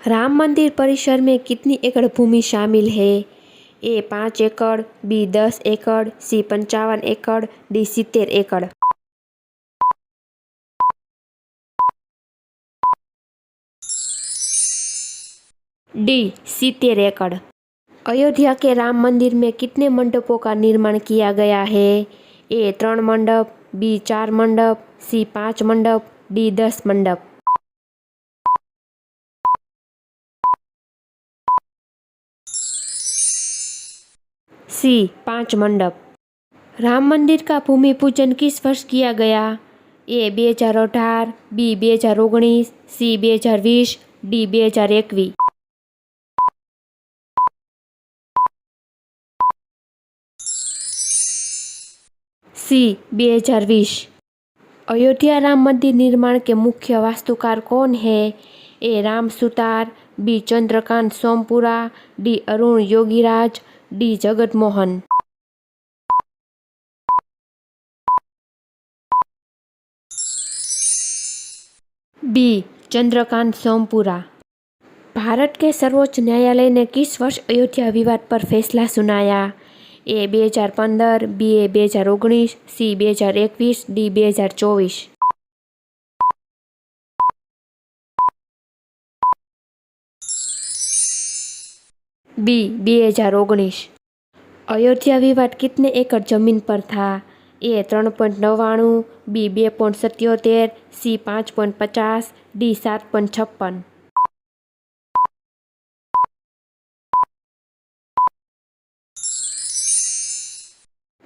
राम मंदिर परिसर में कितनी एकड़ भूमि शामिल है? ए 5 एकड़, बी 10 एकड़, सी 55 एकड़, डी 70 एकड़। डी 70 एकड़। अयोध्या के राम मंदिर में कितने मंडपों का निर्माण किया गया है? ए 3 मंडप, बी 4 मंडप, सी 5 मंडप, डी 10 मंडप। सी 5 मंडप। राम मंदिर का भूमि पूजन किस वर्ष किया गया? A 2018, B 2019, C 2020, D 2021। C 2020। Ayodhya Ram मंदिर निर्माण के मुख्य वास्तुकार कौन है? A Ram Sutar, B Chandrakant Sompura, D Arun Yogiraj, D Jagat Mohan. B Chandrakant Sompura. Bharat के सर्वोच्च न्यायालय ने किस वर्ष अयोध्या विवाद पर फैसला सुनाया? ए 2015, बी 2019, सी 2021, डी 2024। बी 2019। अयोध्या विवाद कितने एकड़ जमीन पर था? ए 3.99, बी 2.77, सी 5.50, डी 7.56।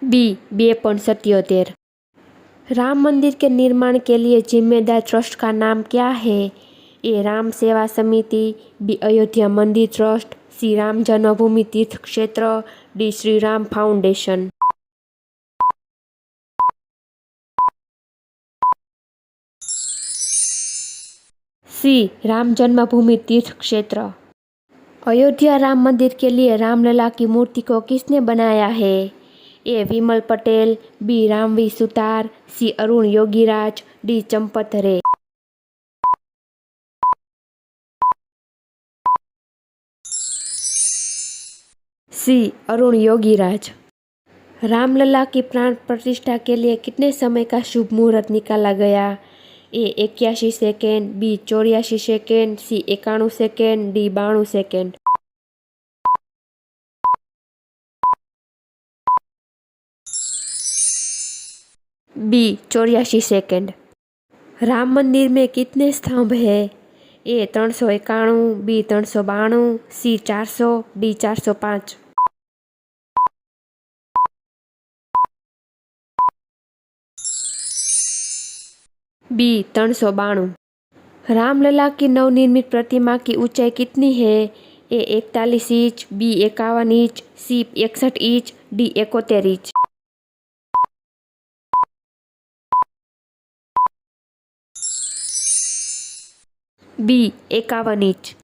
बी 2.77। राम मंदिर के निर्माण के लिए जिम्मेदार ट्रस्ट का नाम क्या है? ए राम सेवा समिति, बी अयोध्या मंदिर ट्रस्ट, सी राम जन्मभूमि तीर्थ क्षेत्र, डी श्री राम फाउंडेशन। सी राम जन्मभूमि तीर्थ क्षेत्र। अयोध्या राम मंदिर के लिए रामलला की मूर्ति को किसने बनाया है? ए विमल पटेल, बी रामवी सुतार, सी अरुण योगीराज, डी चंपत रे। सी अरुण योगीराज। रामलला की प्राण प्रतिष्ठा के लिए कितने समय का शुभ मुहूर्त निकाला गया? A 81 second, B 84 second, C 91 second, D 92 second. B 84 second. Ram Mandir में कितने स्तंभ है? A 391, B 392, C 400, D 405। B 392। Ramlala की नवनिर्मित प्रतिमा की ऊंचाई कितनी है? A 41 inch, B 51 inch, C 61 inch, D 71 inch. B 51 inch.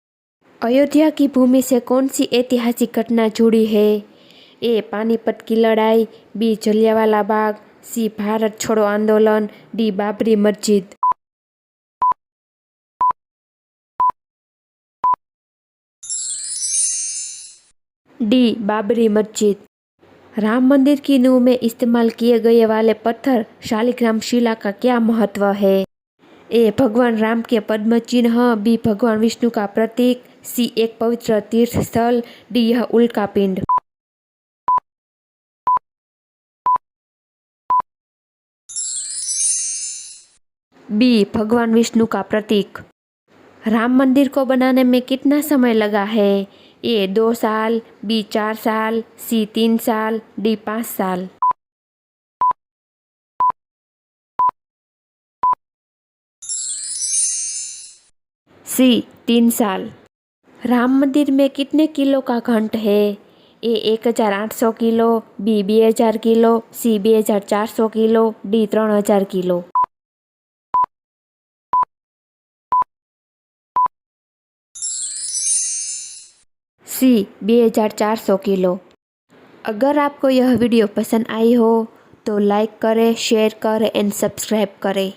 Ayodhya की भूमि से कौन सी ऐतिहासिक घटना जुड़ी है? ए पानीपत की लड़ाई, बी जलियांवाला बाग, सी भारत छोड़ो आंदोलन, डी बाबरी मस्जिद। डी बाबरी मस्जिद। राम मंदिर की नींव में इस्तेमाल किए गए वाले पत्थर शालिग्राम शिला का क्या महत्व है? ए भगवान राम के पद्म चिन्ह, बी भगवान विष्णु का प्रतीक, सी एक पवित्र तीर्थ स्थल, डी यह उल्का पिंड। बी भगवान विष्णु का प्रतीक। राम मंदिर को बनाने में कितना समय लगा है? ए 2 साल, बी 4 साल, सी 3 साल, डी 5 साल। सी 3 साल। राम मंदिर में कितने किलो का घंट है? ए 1800 किलो, बी 2000 किलो, सी 2400 किलो, डी 3000 किलो। सी 2400 किलो। अगर आपको यह वीडियो पसंद आई हो तो लाइक करें, शेयर करें एंड सब्सक्राइब करें।